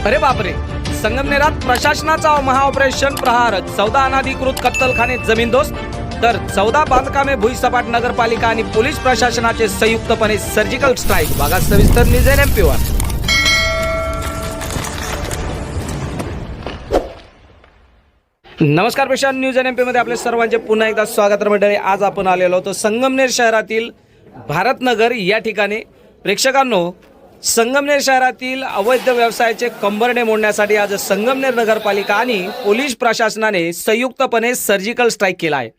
अरे बापरे, संगमनेरात प्रशासनाचा महाऑपरेशन प्रहार, 14 अनाधिकृत कत्तलखाने जमीनदोस्त, तर 14 बांधकामे भुईसपाट नगरपालिका आणि पोलीस प्रशासनाचे संयुक्तपणे सर्जिकल स्ट्राईक। बघा सविस्तर न्यूज NMP1। नमस्कार, प्रशांत न्यूज NMP मध्ये आपले सर्वांचे पुन्हा एकदा स्वागत मंडळी। आज आपण आलेलो होतो संगमनेर शहरातील भारतनगर या ठिकाणी। प्रेक्षकांनो, संगमनेर शहरातील अवैध व्यवसायाचे कंबरडे मोडण्यासाठी आज संगमनेर नगरपालिका आणि पोलीस प्रशासनाने संयुक्तपणे सर्जिकल स्ट्राईक केला आहे।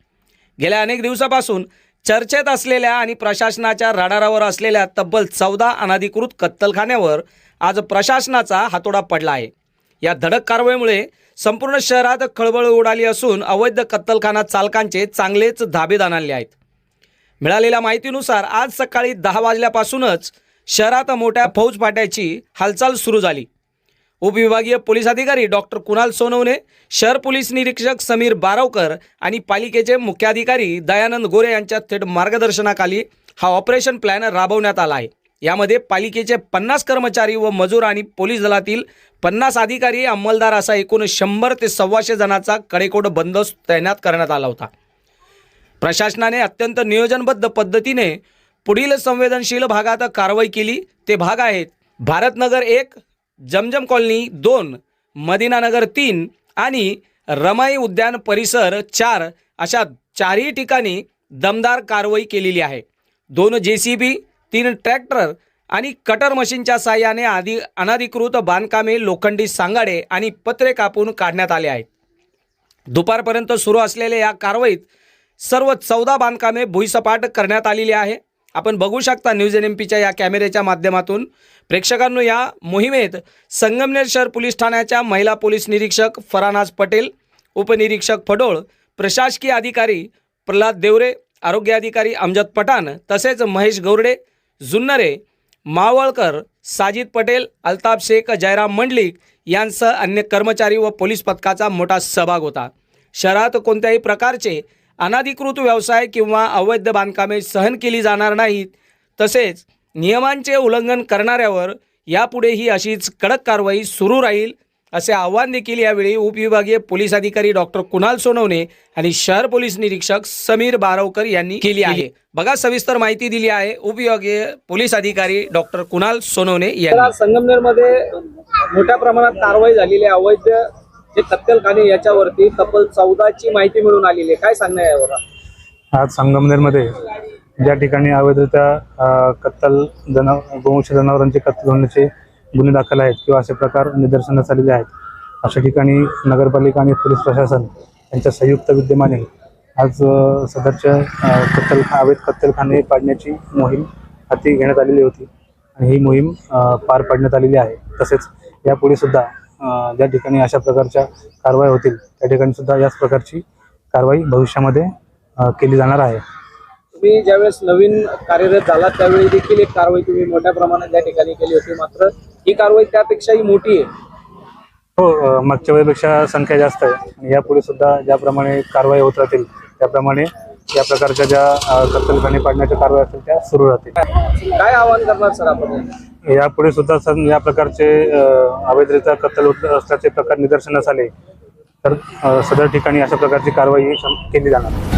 गेल्या अनेक दिवसापासून चर्चेत असलेल्या आणि प्रशासनाच्या रडारावर असलेल्या तब्बल 14 अनाधिकृत कत्तलखान्यावर आज प्रशासनाचा हातोडा पडला आहे। या धडक कारवाईमुळे संपूर्ण शहरात खळबळ उडाली असून अवैध कत्तलखाना चालकांचे चांगलेच धाबे दाणाले आहेत। मिळालेल्या माहितीनुसार आज सकाळी 10 वाजल्यापासूनच शहरात मोठ्या फौजफाट्याची हालचाल सुरू झाली। उपविभागीय पोलीस अधिकारी डॉक्टर कुणाल सोनवणे, शहर पोलीस निरीक्षक समीर बारवकर आणि पालिकेचे मुख्याधिकारी दयानंद गोरे यांच्या थेट मार्गदर्शनाखाली हा ऑपरेशन प्लॅन राबवण्यात आला आहे। यामध्ये पालिकेचे 50 कर्मचारी व मजूर आणि पोलीस दलातील 50 अधिकारी अंमलदार असा एकूण 100 ते 125 जणांचा कडेकोट बंदोबस्त तैनात करण्यात आला होता। प्रशासनाने अत्यंत नियोजनबद्ध पद्धतीने पुढील संवेदनशील भागात कारवाई केली। ते भाग आहेत भारतनगर 1, जमजम कॉलनी 2, मदिनानगर 3 आणि रमाई उद्यान परिसर 4 अशा 4ही ठिकाणी दमदार कारवाई केलेली आहे। 2 JCB, 3 ट्रॅक्टर आणि कटर मशीनच्या साहाय्याने अनाधिकृत बांधकामे, लोखंडी सांगाडे आणि पत्रे कापून काढण्यात आले आहेत। दुपारपर्यंत सुरू असलेल्या या कारवाईत सर्व 14 बांधकामे भुईसपाट करण्यात आलेली आहे। आपण बघू शकता न्यूज NMPच्या या कॅमेऱ्याच्या माध्यमातून। प्रेक्षकांनो, या मोहिमेत संगमनेर शहर पोलीस ठाण्याच्या महिला पोलीस निरीक्षक फरानाज पटेल, उपनिरीक्षक फडोळ, प्रशासकीय अधिकारी प्रल्हाद देवरे, आरोग्य अधिकारी अमजद पठाण तसेच महेश गौरडे, जुन्नरे, मावळकर, साजिद पटेल, अल्ताफ शेख, जयराम मंडलिक यांसह अन्य कर्मचारी व पोलीस पथकाचा मोठा सहभाग होता। शहरात कोणत्याही प्रकारचे अनाधिकृत व्यवसाय किंवा अवैध बांधकामे सहन केली जाणार नाहीत। तसेच नियमांचे उल्लंघन करणाऱ्यावर यापुढेही अशीच कडक कारवाई सुरू राहील असे आवाहन देखील यावेळी उपविभागीय पोलीस अधिकारी डॉक्टर कुणाल सोनवणे आणि शहर पोलीस निरीक्षक समीर बारवकर यांनी केली आहे। बघा सविस्तर माहिती दिली आहे उपविभागीय पोलीस अधिकारी डॉक्टर कुणाल सोनवणे यांनी। संगमनेर मध्ये मोठ्या प्रमाणात कारवाई झालेली आहे। अवैध जे कत्तलखाने याच्यावरती तब्बल 14ची माहिती मिळून आलेली आहे। काय सांगणार यावर? आज संगमनेर मध्ये ज्या ठिकाणी अवैधरित्या गोवंश जनावरांचे कत्तल होण्याचे गुन्हे दाखल आहेत किंवा असे प्रकार निदर्शनास आलेले आहेत, अशा ठिकाणी नगरपालिका आणि पोलीस प्रशासन यांच्या संयुक्त विद्यमाने आज सदरच्या अवैध कत्तलखाने पाडण्याची मोहीम हाती घेण्यात आलेली होती आणि ही मोहीम पार पाडण्यात आलेली आहे। तसेच यापुढे सुद्धा ज्या ठिकाणी अशा प्रकारच्या कारवाई होतील त्या ठिकाणी सुद्धा याच प्रकारची कारवाई भविष्यामध्ये केली जाणार आहे। तुम्ही ज्यावेळेस नवीन कार्यरत झाला त्यावेळी देखील एक कारवाई तुम्ही मोठ्या प्रमाणात त्या ठिकाणी केली होती, मात्र ही कारवाई त्यापेक्षाही मोठी आहे। हो, मागच्या वेळेपेक्षा संख्या जास्त आहे आणि यापुढे सुद्धा ज्याप्रमाणे कारवाई होत राहतील त्याप्रमाणे या प्रकारच्या ज्या कत्तलखाने पाडण्याच्या कारवाई असतील त्या सुरू राहतील। काय आवाहन करणार सर आपण? यापुढे सुद्धा या प्रकारचे अवैधरित्या कत्तल होत असल्याचे प्रकार निदर्शनास आले तर सदर ठिकाणी अशा प्रकारची कारवाई केली जाणार।